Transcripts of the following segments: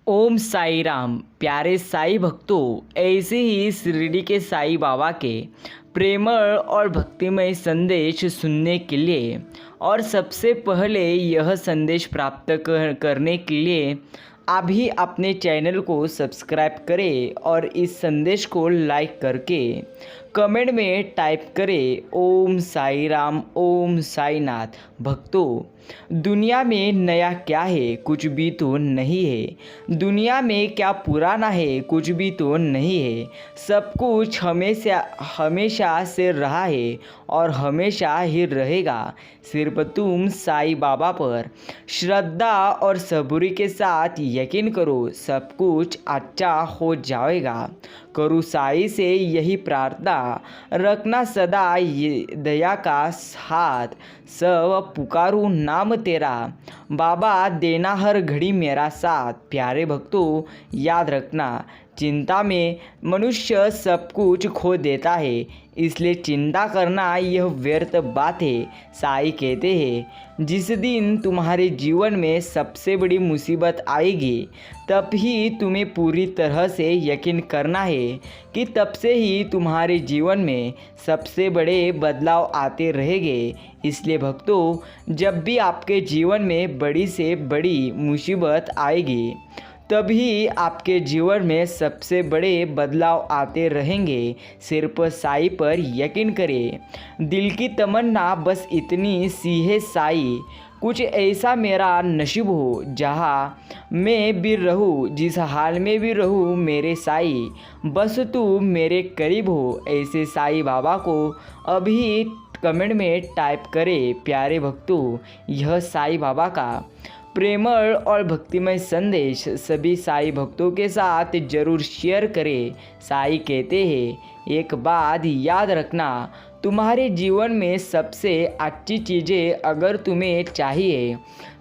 ओम साई राम। प्यारे साई भक्तों, ऐसे ही शिरडी के साई बाबा के प्रेमळ और भक्तिमय संदेश सुनने के लिए और सबसे पहले यह संदेश प्राप्त करने के लिए अभी अपने चैनल को सब्सक्राइब करें और इस संदेश को लाइक करके कमेंट में टाइप करें ओम साई राम, ओम साई नाथ। भक्तों, दुनिया में नया क्या है? कुछ भी तो नहीं है। दुनिया में क्या पुराना है? कुछ भी तो नहीं है। सब कुछ हमेशा हमेशा से रहा है और हमेशा ही रहेगा। सिर्फ तुम साई बाबा पर श्रद्धा और सबूरी के साथ यकीन करो, सब कुछ अच्छा हो जाएगा। करो साई से यही प्रार्थना, रखना सदा ये दया का हाथ। सब पुकारू नाम तेरा, बाबा देना हर घड़ी मेरा साथ। प्यारे भक्तों, याद रखना, चिंता में मनुष्य सब कुछ खो देता है, इसलिए चिंता करना यह व्यर्थ बात है। साई कहते हैं, जिस दिन तुम्हारे जीवन में सबसे बड़ी मुसीबत आएगी तब ही तुम्हें पूरी तरह से यकीन करना है कि तब से ही तुम्हारे जीवन में सबसे बड़े बदलाव आते रहेंगे। इसलिए भक्तों, जब भी आपके जीवन में बड़ी से बड़ी मुसीबत आएगी तभी आपके जीवन में सबसे बड़े बदलाव आते रहेंगे। सिर्फ साई पर यकीन करें। दिल की तमन्ना बस इतनी सी है साई, कुछ ऐसा मेरा नसीब हो जहाँ मैं भी रहूँ, जिस हाल में भी रहूँ मेरे साई, बस तू मेरे करीब हो। ऐसे साई बाबा को अभी कमेंट में टाइप करें। प्यारे भक्तों, यह साई बाबा का प्रेमळ और भक्तिमय संदेश सभी साई भक्तों के साथ जरूर शेयर करें। साई कहते हैं, एक बात याद रखना, तुम्हारे जीवन में सबसे अच्छी चीज़ें अगर तुम्हें चाहिए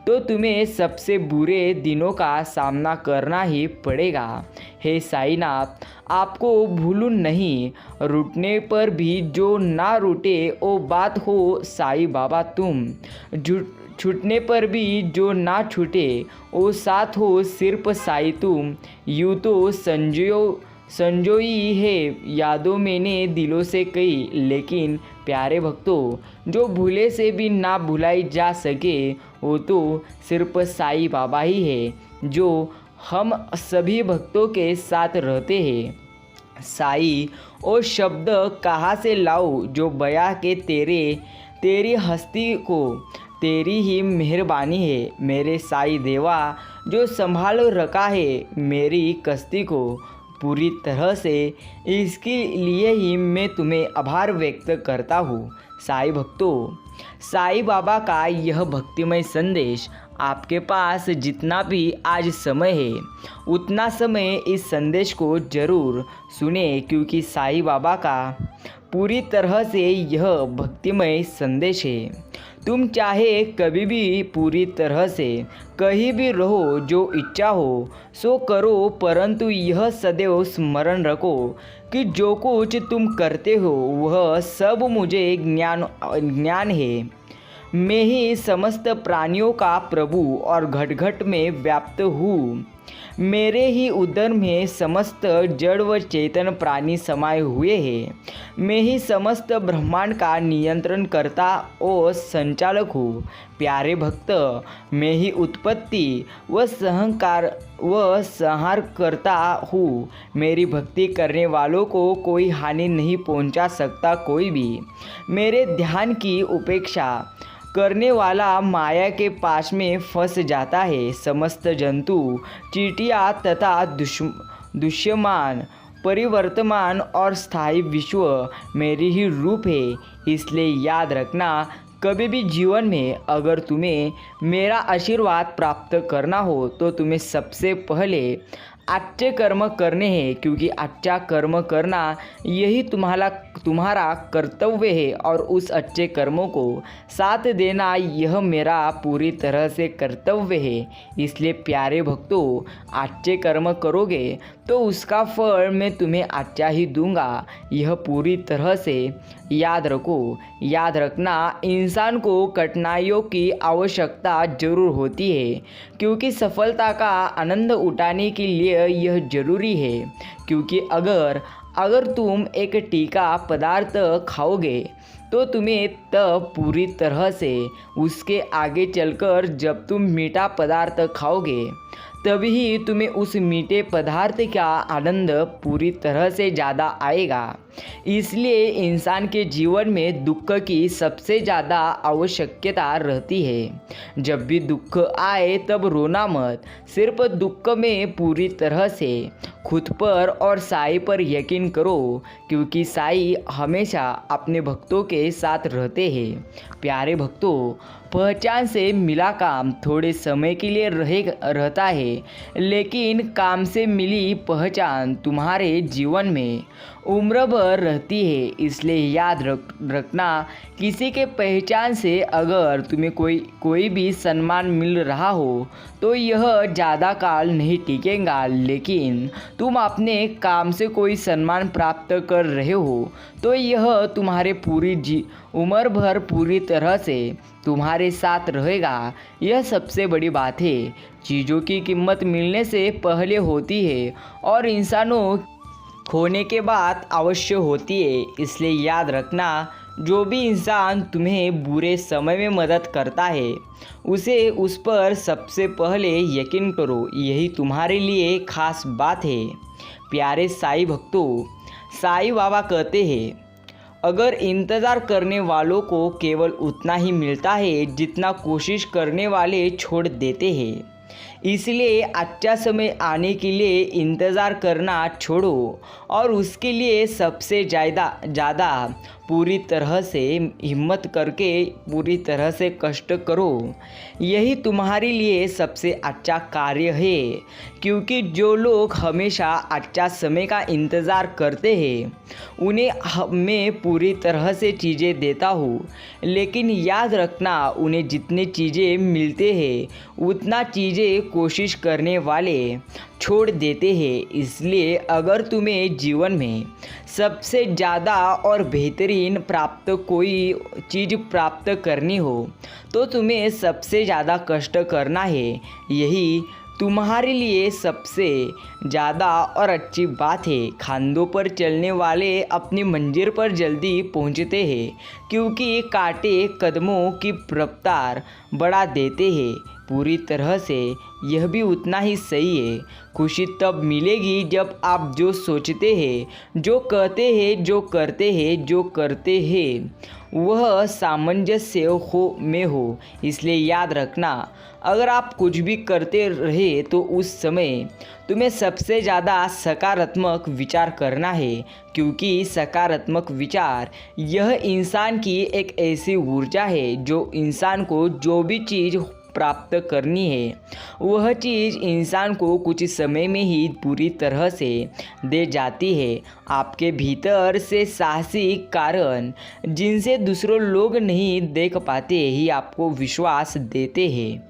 तो तुम्हें सबसे बुरे दिनों का सामना करना ही पड़ेगा। हे साईनाथ, आपको भूलूं नहीं, रूठने पर भी जो ना रूठे वो बात हो साई बाबा तुम, छूटने पर भी जो ना छूटे वो साथ हो सिर्फ साई तुम। यूँ तो संजोई है यादों मैंने दिलों से कही, लेकिन प्यारे भक्तों, जो भूले से भी ना भुलाई जा सके वो तो सिर्फ साई बाबा ही है, जो हम सभी भक्तों के साथ रहते हैं। साई ओ शब्द कहाँ से लाऊं जो बया के तेरी हस्ती को, तेरी ही मेहरबानी है मेरे साई देवा, जो संभाल रखा है मेरी कश्ती को पूरी तरह से। इसके लिए ही मैं तुम्हें आभार व्यक्त करता हूँ। साई भक्तों, साई बाबा का यह भक्तिमय संदेश आपके पास जितना भी आज समय है उतना समय इस संदेश को जरूर सुने, क्योंकि साई बाबा का पूरी तरह से यह भक्तिमय संदेश है। तुम चाहे कभी भी पूरी तरह से कहीं भी रहो, जो इच्छा हो सो करो, परंतु यह सदैव स्मरण रखो कि जो कुछ तुम करते हो वह सब मुझे ज्ञान है। मैं ही समस्त प्राणियों का प्रभु और घट घट में व्याप्त हूँ। मेरे ही उदर में समस्त जड़ व चेतन प्राणी समाये हुए हैं। मैं ही समस्त ब्रह्मांड का नियंत्रण करता और संचालक हूँ। प्यारे भक्त, मैं ही उत्पत्ति व संहार करता हूँ। मेरी भक्ति करने वालों को कोई हानि नहीं पहुँचा सकता कोई भी। मेरे ध्यान की उपेक्षा करने वाला माया के पास में फंस जाता है। समस्त जंतु, चींटियाँ तथा दुष्यमान, परिवर्तमान और स्थायी विश्व मेरी ही रूप है। इसलिए याद रखना, कभी भी जीवन में अगर तुम्हें मेरा आशीर्वाद प्राप्त करना हो तो तुम्हें सबसे पहले अच्छे कर्म करने हैं, क्योंकि अच्छा कर्म करना यही तुम्हारा कर्तव्य है और उस अच्छे कर्मों को साथ देना यह मेरा पूरी तरह से कर्तव्य है। इसलिए प्यारे भक्तों, अच्छे कर्म करोगे तो उसका फल मैं तुम्हें अच्छा ही दूंगा, यह पूरी तरह से याद रखो। याद रखना, इंसान को कठिनाइयों की आवश्यकता जरूर होती है, क्योंकि सफलता का आनंद उठाने के लिए यह जरूरी है। क्योंकि अगर तुम एक तीखा पदार्थ खाओगे तो तुम्हें तब पूरी तरह से उसके आगे चलकर जब तुम मीठा पदार्थ खाओगे तभी तुम्हें उस मीठे पदार्थ का आनंद पूरी तरह से ज़्यादा आएगा। इसलिए इंसान के जीवन में दुख की सबसे ज़्यादा आवश्यकता रहती है। जब भी दुख आए तब रोना मत, सिर्फ दुख में पूरी तरह से खुद पर और साईं पर यकीन करो, क्योंकि साईं हमेशा अपने भक्तों के साथ रहते हैं। प्यारे भक्तों, पहचान से मिला काम थोड़े समय के लिए रहता है, लेकिन काम से मिली पहचान तुम्हारे जीवन में उम्र भर रहती है। इसलिए याद रखना, किसी के पहचान से अगर तुम्हें कोई भी सम्मान मिल रहा हो तो यह ज़्यादा काल नहीं टिकेगा, लेकिन तुम अपने काम से कोई सम्मान प्राप्त कर रहे हो तो यह तुम्हारे पूरी उम्र भर पूरी तरह से तुम्हारे साथ रहेगा। यह सबसे बड़ी बात है। चीज़ों की कीमत मिलने से पहले होती है और इंसानों खोने के बाद अवश्य होती है। इसलिए याद रखना, जो भी इंसान तुम्हें बुरे समय में मदद करता है उसे उस पर सबसे पहले यकीन करो, यही तुम्हारे लिए खास बात है। प्यारे साईं भक्तों, साईं बाबा कहते हैं, अगर इंतज़ार करने वालों को केवल उतना ही मिलता है जितना कोशिश करने वाले छोड़ देते हैं, इसलिए अच्छा समय आने के लिए इंतज़ार करना छोड़ो और उसके लिए सबसे ज़्यादा पूरी तरह से हिम्मत करके पूरी तरह से कष्ट करो। यही तुम्हारे लिए सबसे अच्छा कार्य है, क्योंकि जो लोग हमेशा अच्छा समय का इंतज़ार करते हैं उन्हें मैं पूरी तरह से चीज़ें देता हूँ, लेकिन याद रखना, उन्हें जितनी चीज़ें मिलते हैं उतना चीज़ें कोशिश करने वाले छोड़ देते हैं। इसलिए अगर तुम्हें जीवन में सबसे ज़्यादा और बेहतरीन कोई चीज़ प्राप्त करनी हो तो तुम्हें सबसे ज़्यादा कष्ट करना है। यही तुम्हारे लिए सबसे ज़्यादा और अच्छी बात है। खांदों पर चलने वाले अपनी मंजिल पर जल्दी पहुंचते हैं, क्योंकि कांटे कदमों की रफ्तार बढ़ा देते हैं। पूरी तरह से यह भी उतना ही सही है। खुशी तब मिलेगी जब आप जो सोचते हैं, जो कहते हैं, जो करते हैं वह सामंजस्य में हो। इसलिए याद रखना, अगर आप कुछ भी करते रहे तो उस समय तुम्हें सबसे ज़्यादा सकारात्मक विचार करना है, क्योंकि सकारात्मक विचार यह इंसान की एक ऐसी ऊर्जा है जो इंसान को जो भी चीज़ प्राप्त करनी है वह चीज़ इंसान को कुछ समय में ही पूरी तरह से दे जाती है। आपके भीतर से साहसिक कारण जिनसे दूसरे लोग नहीं देख पाते ही आपको विश्वास देते हैं।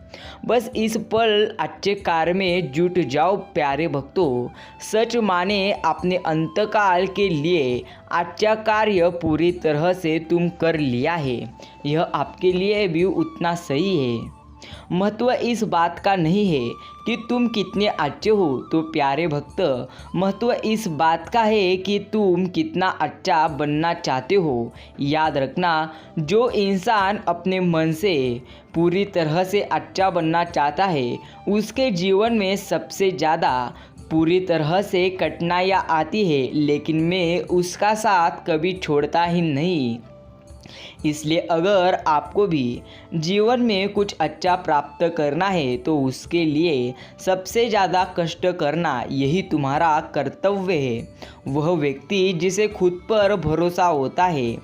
बस इस पल अच्छे कार्य में जुट जाओ। प्यारे भक्तों, सच माने अपने अंतकाल के लिए अच्छा कार्य पूरी तरह से तुम कर लिया है, यह आपके लिए भी उतना सही है। महत्व इस बात का नहीं है कि तुम कितने अच्छे हो, तो प्यारे भक्त, महत्व इस बात का है कि तुम कितना अच्छा बनना चाहते हो। याद रखना, जो इंसान अपने मन से पूरी तरह से अच्छा बनना चाहता है उसके जीवन में सबसे ज़्यादा पूरी तरह से कठिनाइयाँ आती है, लेकिन मैं उसका साथ कभी छोड़ता ही नहीं। इसलिए अगर आपको भी जीवन में कुछ अच्छा प्राप्त करना है तो उसके लिए सबसे ज़्यादा कष्ट करना यही तुम्हारा कर्तव्य है। वह व्यक्ति जिसे खुद पर भरोसा होता है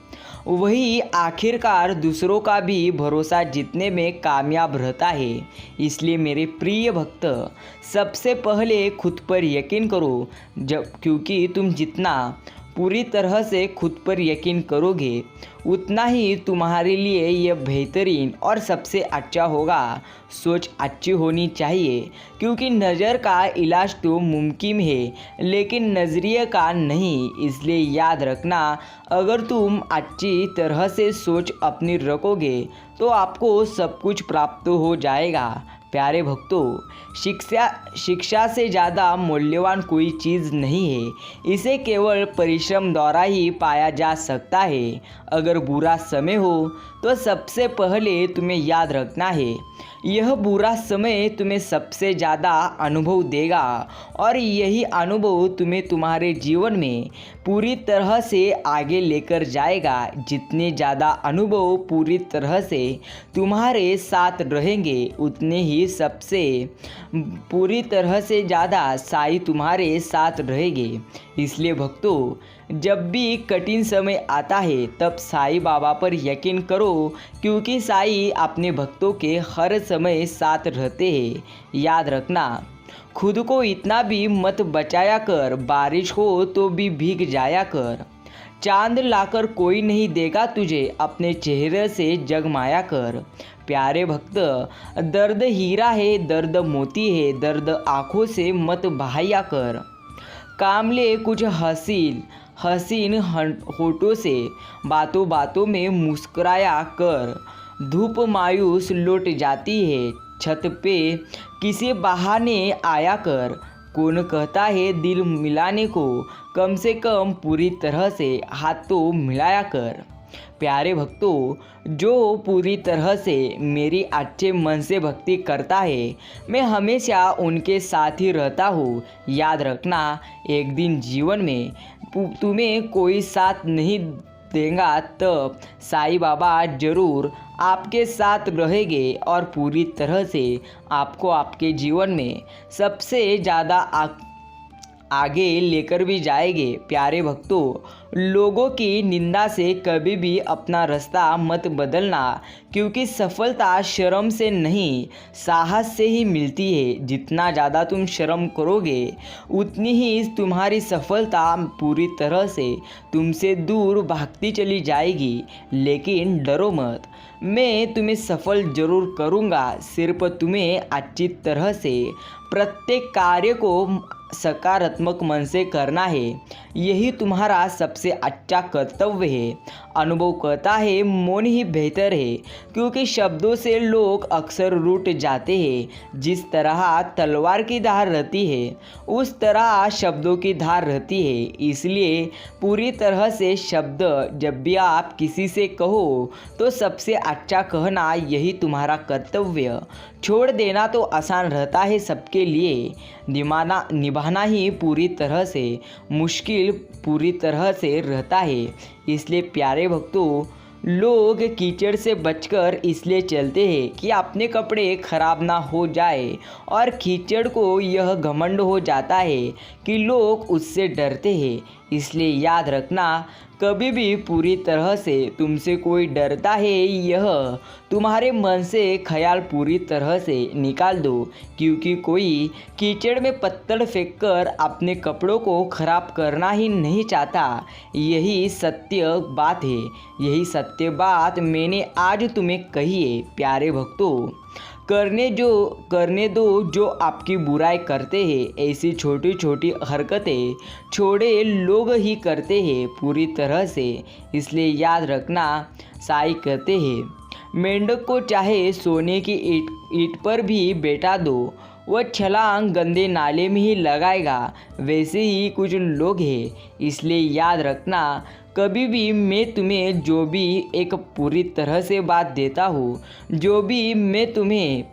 वही आखिरकार दूसरों का भी भरोसा जीतने में कामयाब रहता है। इसलिए मेरे प्रिय भक्त, सबसे पहले खुद पर यकीन करो, क्योंकि तुम जितना पूरी तरह से खुद पर यकीन करोगे उतना ही तुम्हारे लिए यह बेहतरीन और सबसे अच्छा होगा। सोच अच्छी होनी चाहिए, क्योंकि नज़र का इलाज तो मुमकिन है लेकिन नज़रिए का नहीं। इसलिए याद रखना, अगर तुम अच्छी तरह से सोच अपनी रखोगे तो आपको सब कुछ प्राप्त हो जाएगा। प्यारे भक्तों, शिक्षा से ज़्यादा मूल्यवान कोई चीज़ नहीं है। इसे केवल परिश्रम द्वारा ही पाया जा सकता है। अगर बुरा समय हो तो सबसे पहले तुम्हें याद रखना है, यह बुरा समय तुम्हें सबसे ज़्यादा अनुभव देगा और यही अनुभव तुम्हें तुम्हारे जीवन में पूरी तरह से आगे लेकर जाएगा। जितने ज़्यादा अनुभव पूरी तरह से तुम्हारे साथ रहेंगे उतने ही सबसे पूरी तरह से ज़्यादा साई तुम्हारे साथ रहेंगे। इसलिए भक्तों, जब भी कठिन समय आता है तब साई बाबा पर यकीन करो, क्योंकि साई अपने भक्तों के हर समय साथ रहते हैं। याद रखना, खुद को इतना भी मत बचाया कर, बारिश हो तो भी भीग जाया कर। चांद लाकर कोई नहीं देगा तुझे, अपने चेहरे से जगमाया कर। प्यारे भक्त, दर्द हीरा है, दर्द मोती है, दर्द आँखों से मत बहाया कर। काम ले कुछ हसीन होठों से, बातों बातों में मुस्कुराया कर। धूप मायूस लौट जाती है, छत पे किसी बहाने आया कर। कौन कहता है दिल मिलाने को, कम से कम पूरी तरह से हाथ तो मिलाया कर। प्यारे भक्तों, जो पूरी तरह से मेरी अच्छे मन से भक्ति करता है, मैं हमेशा उनके साथ ही रहता हूँ। याद रखना, एक दिन जीवन में तुम्हें कोई साथ नहीं देगा तब साईं बाबा जरूर आपके साथ रहेंगे और पूरी तरह से आपको आपके जीवन में सबसे ज़्यादा आगे लेकर भी जाएंगे। प्यारे भक्तों, लोगों की निंदा से कभी भी अपना रास्ता मत बदलना, क्योंकि सफलता शर्म से नहीं साहस से ही मिलती है। जितना ज़्यादा तुम शर्म करोगे उतनी ही तुम्हारी सफलता पूरी तरह से तुमसे दूर भागती चली जाएगी। लेकिन डरो मत, मैं तुम्हें सफल जरूर करूँगा। सिर्फ तुम्हें अच्छी तरह से प्रत्येक कार्य को सकारात्मक मन से करना है, यही तुम्हारा सबसे अच्छा कर्तव्य है। अनुभव कहता है मौन ही बेहतर है, क्योंकि शब्दों से लोग अक्सर रूठ जाते हैं। जिस तरह तलवार की धार रहती है उस तरह शब्दों की धार रहती है। इसलिए पूरी तरह से शब्द जब भी आप किसी से कहो तो सबसे अच्छा कहना, यही तुम्हारा कर्तव्य। छोड़ देना तो आसान रहता है सबके लिए, निभाना ही पूरी तरह से मुश्किल पूरी तरह से रहता है। इसलिए प्यारे भक्तों, लोग कीचड़ से बचकर इसलिए चलते हैं कि अपने कपड़े खराब ना हो जाए, और कीचड़ को यह घमंड हो जाता है कि लोग उससे डरते हैं। इसलिए याद रखना, कभी भी पूरी तरह से तुमसे कोई डरता है, यह तुम्हारे मन से ख्याल पूरी तरह से निकाल दो, क्योंकि कोई कीचड़ में पत्थर फेंककर अपने कपड़ों को खराब करना ही नहीं चाहता। यही सत्य बात है, यही सत्य बात मैंने आज तुम्हें कही है। प्यारे भक्तों, करने दो जो आपकी बुराई करते हैं। ऐसी छोटी छोटी हरकतें छोड़े लोग ही करते हैं पूरी तरह से। इसलिए याद रखना, साईं कहते हैं, मेंढक को चाहे सोने की ईंट पर भी बैठा दो, वह छलांग गंदे नाले में ही लगाएगा। वैसे ही कुछ लोग हैं। इसलिए याद रखना, कभी भी मैं तुम्हें जो भी एक पूरी तरह से बात देता हूँ, जो भी मैं तुम्हें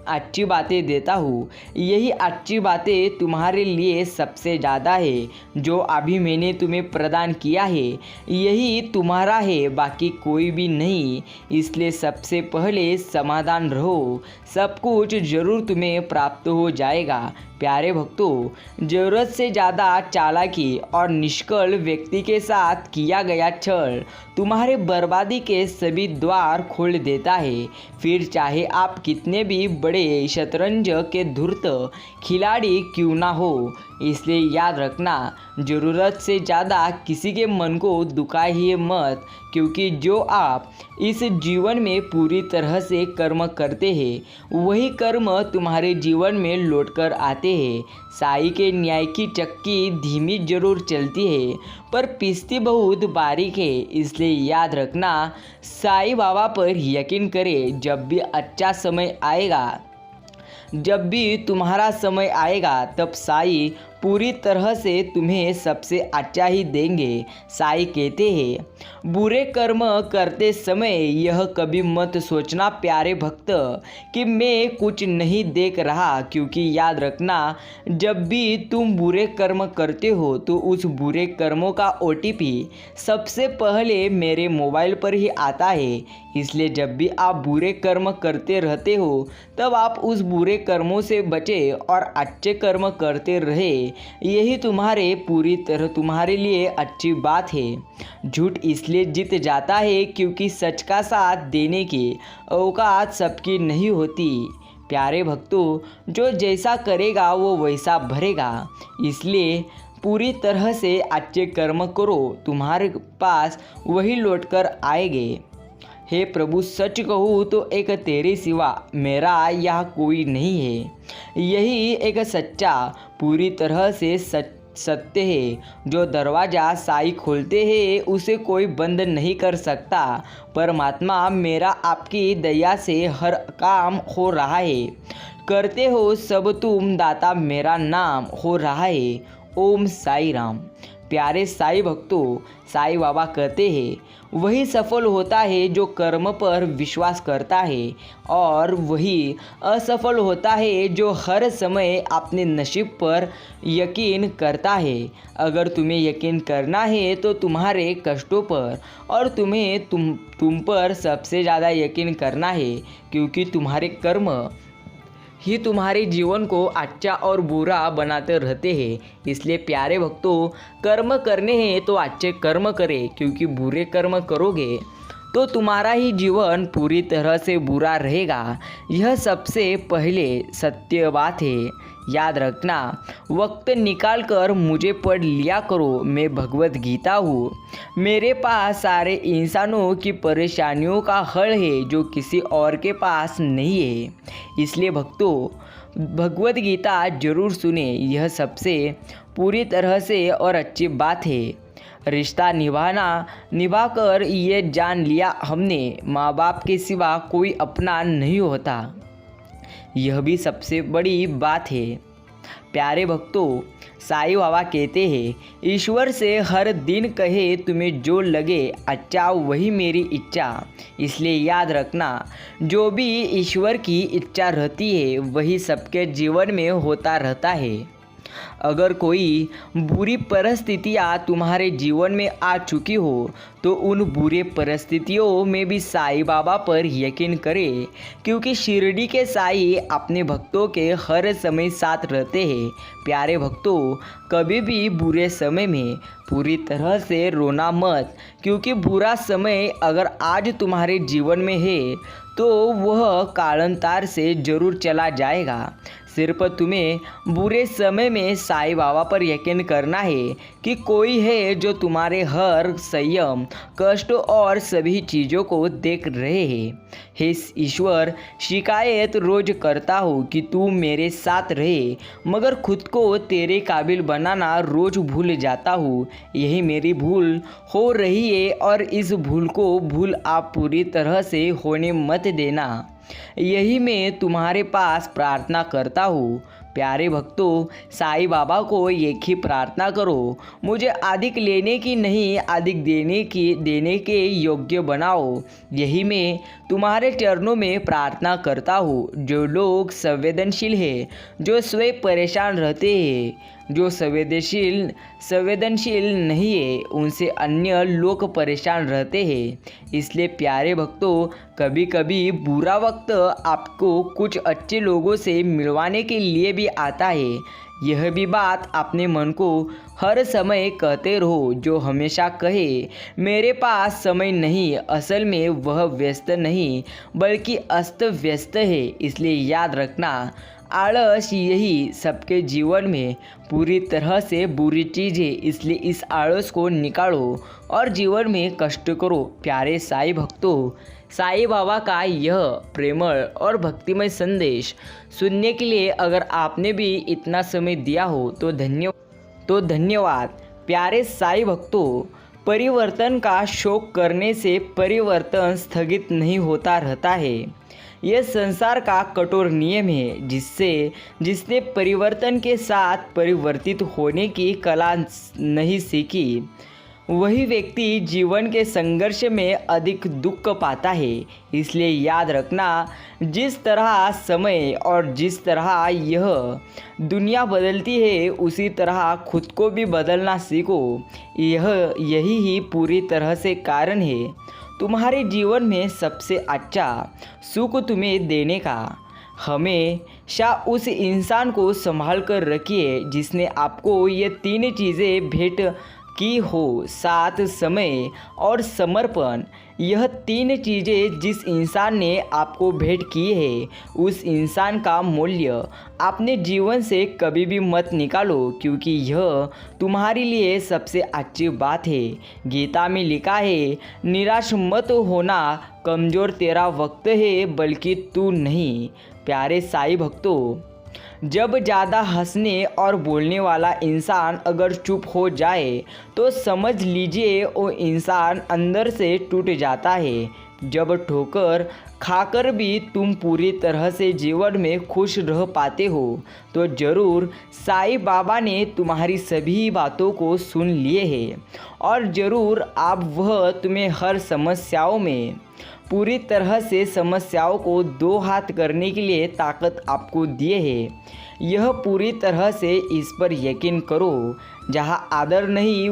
अच्छी बातें देता हूँ। यही अच्छी बातें तुम्हारे लिए सबसे ज़्यादा है। जो अभी मैंने तुम्हें प्रदान किया है यही तुम्हारा है, बाकी कोई भी नहीं। इसलिए सबसे पहले समाधान रहो, सब कुछ जरूर तुम्हें प्राप्त हो जाएगा। प्यारे भक्तों, ज़रूरत से ज़्यादा चालाकी और निष्कल व्यक्ति के साथ किया गया छल तुम्हारे बर्बादी के सभी द्वार खोल देता है। फिर चाहे आप कितने भी बड़े शतरंज के धूर्त खिलाड़ी क्यों ना हो। इसलिए याद रखना, ज़रूरत से ज़्यादा किसी के मन को दुखाइए मत, क्योंकि जो आप इस जीवन में पूरी तरह से कर्म करते हैं वही कर्म तुम्हारे जीवन में लौटकर आते हैं। साई के न्याय की चक्की धीमी जरूर चलती है पर पिसती बहुत बारीक है। इसलिए याद रखना, साई बाबा पर यकीन करें। जब भी अच्छा समय आएगा, जब भी तुम्हारा समय आएगा, तब साई पूरी तरह से तुम्हें सबसे अच्छा ही देंगे। साई कहते हैं, बुरे कर्म करते समय यह कभी मत सोचना प्यारे भक्त कि मैं कुछ नहीं देख रहा, क्योंकि याद रखना, जब भी तुम बुरे कर्म करते हो तो उस बुरे कर्मों का OTP सबसे पहले मेरे मोबाइल पर ही आता है। इसलिए जब भी आप बुरे कर्म करते रहते हो तब आप उस बुरे कर्मों से बचे और अच्छे कर्म करते रहे। यही तुम्हारे लिए अच्छी बात है। झूठ इसलिए जीत जाता है क्योंकि सच का साथ देने की औकात सबकी नहीं होती। प्यारे भक्तों, जो जैसा करेगा वो वैसा भरेगा। इसलिए पूरी तरह से अच्छे कर्म करो, तुम्हारे पास वही लौटकर आएंगे। हे प्रभु, सच कहूँ तो एक तेरे सिवा मेरा यहाँ कोई नहीं है। यही एक सच्चा पूरी तरह से सत्य है। जो दरवाज़ा साई खोलते हैं उसे कोई बंद नहीं कर सकता। परमात्मा, मेरा आपकी दया से हर काम हो रहा है। करते हो सब तुम, दाता मेरा नाम हो रहा है। ओम साई राम। प्यारे साई भक्तों, साई बाबा कहते हैं, वही सफल होता है जो कर्म पर विश्वास करता है, और वही असफल होता है जो हर समय अपने नसीब पर यकीन करता है। अगर तुम्हें यकीन करना है तो तुम्हारे कष्टों पर, और तुम्हें तुम पर सबसे ज़्यादा यकीन करना है, क्योंकि तुम्हारे कर्म ही तुम्हारे जीवन को अच्छा और बुरा बनाते रहते हैं। इसलिए प्यारे भक्तों, कर्म करने हैं तो अच्छे कर्म करें, क्योंकि बुरे कर्म करोगे तो तुम्हारा ही जीवन पूरी तरह से बुरा रहेगा। यह सबसे पहले सत्य बात है। याद रखना, वक्त निकाल कर मुझे पढ़ लिया करो। मैं भगवत गीता हूँ। मेरे पास सारे इंसानों की परेशानियों का हल है जो किसी और के पास नहीं है। इसलिए भक्तों, भगवत गीता जरूर सुने। यह सबसे पूरी तरह से और अच्छी बात है। रिश्ता निभाकर ये जान लिया हमने, माँ बाप के सिवा कोई अपना नहीं होता। यह भी सबसे बड़ी बात है। प्यारे भक्तों, साईं बाबा कहते हैं, ईश्वर से हर दिन कहे तुम्हें जो लगे अच्छा वही मेरी इच्छा। इसलिए याद रखना, जो भी ईश्वर की इच्छा रहती है वही सबके जीवन में होता रहता है। अगर कोई बुरी परिस्थितियाँ तुम्हारे जीवन में आ चुकी हो तो उन बुरे परिस्थितियों में भी साईं बाबा पर यकीन करें, क्योंकि शिरडी के साईं अपने भक्तों के हर समय साथ रहते हैं। प्यारे भक्तों, कभी भी बुरे समय में पूरी तरह से रोना मत, क्योंकि बुरा समय अगर आज तुम्हारे जीवन में है तो वह कालांतर से जरूर चला जाएगा। सिर्फ तुम्हें बुरे समय में साईं बाबा पर यकीन करना है कि कोई है जो तुम्हारे हर संयम, कष्ट और सभी चीज़ों को देख रहे हैं। हे ईश्वर, शिकायत रोज करता हूँ कि तू मेरे साथ रहे, मगर खुद को तेरे काबिल बनाना रोज भूल जाता हूँ। यही मेरी भूल हो रही है और इस भूल आप पूरी तरह से होने मत देना। यही मैं तुम्हारे पास प्रार्थना करता हूँ। प्यारे भक्तों, साईं बाबा को एक ही प्रार्थना करो, मुझे अधिक लेने की नहीं, अधिक देने के योग्य बनाओ। यही मैं तुम्हारे चरणों में प्रार्थना करता हूँ। जो लोग संवेदनशील हैं, जो स्वयं परेशान रहते हैं, जो संवेदनशील नहीं है, उनसे अन्य लोग परेशान रहते हैं। इसलिए प्यारे भक्तों, कभी कभी बुरा वक्त आपको कुछ अच्छे लोगों से मिलवाने के लिए भी आता है। यह भी बात अपने मन को हर समय कहते रहो। जो हमेशा कहे मेरे पास समय नहीं, असल में वह व्यस्त नहीं बल्कि अस्त व्यस्त है। इसलिए याद रखना, आलस यही सबके जीवन में पूरी तरह से बुरी चीज़ है। इसलिए इस आलस को निकालो और जीवन में कष्ट करो। प्यारे साईं भक्तों, साईं बाबा का यह प्रेमळ और भक्तिमय संदेश सुनने के लिए अगर आपने भी इतना समय दिया हो तो धन्यवाद। प्यारे साईं भक्तों, परिवर्तन का शौक करने से परिवर्तन स्थगित नहीं होता रहता है। यह संसार का कठोर नियम है जिसने परिवर्तन के साथ परिवर्तित होने की कला नहीं सीखी, वही व्यक्ति जीवन के संघर्ष में अधिक दुख पाता है। इसलिए याद रखना, जिस तरह समय और जिस तरह यह दुनिया बदलती है, उसी तरह खुद को भी बदलना सीखो। यही ही पूरी तरह से कारण है तुम्हारे जीवन में सबसे अच्छा सुख तुम्हें देने का। हमेशा उस इंसान को संभाल कर रखिए जिसने आपको ये 3 चीज़ें भेंट की हो, साथ, समय और समर्पण। यह 3 चीज़ें जिस इंसान ने आपको भेंट की है, उस इंसान का मूल्य अपने जीवन से कभी भी मत निकालो, क्योंकि यह तुम्हारे लिए सबसे अच्छी बात है। गीता में लिखा है, निराश मत होना, कमज़ोर तेरा वक्त है बल्कि तू नहीं। प्यारे साईं भक्तों, जब ज़्यादा हंसने और बोलने वाला इंसान अगर चुप हो जाए तो समझ लीजिए वो इंसान अंदर से टूट जाता है। जब ठोकर खाकर भी तुम पूरी तरह से जीवन में खुश रह पाते हो तो ज़रूर साईं बाबा ने तुम्हारी सभी बातों को सुन लिए हैं और ज़रूर आप वह तुम्हें हर समस्याओं में पूरी तरह से समस्याओं को 2 हाथ करने के लिए ताकत आपको दिए है। यह पूरी तरह से इस पर यकीन करो, जहाँ आदर नहीं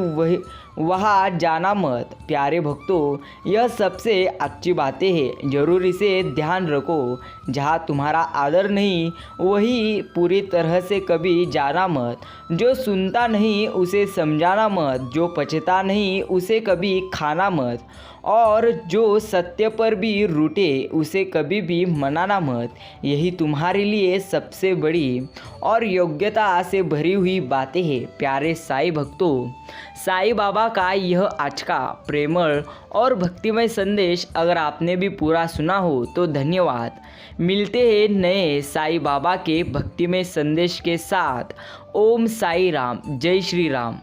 वहाँ जाना मत। प्यारे भक्तों, यह सबसे अच्छी बातें हैं, ज़रूर इसे ध्यान रखो। जहाँ तुम्हारा आदर नहीं वही पूरी तरह से कभी जाना मत। जो सुनता नहीं उसे समझाना मत, जो पचता नहीं उसे कभी खाना मत, और जो सत्य पर भी रूठे उसे कभी भी मनाना मत। यही तुम्हारे लिए सबसे बड़ी और योग्यता से भरी हुई बातें हैं। प्यारे साईं भक्तों, साईं बाबा का यह आज का प्रेमळ और भक्तिमय संदेश अगर आपने भी पूरा सुना हो तो धन्यवाद। मिलते हैं नए साईं बाबा के भक्तिमय संदेश के साथ। ओम साई राम, जय श्री राम।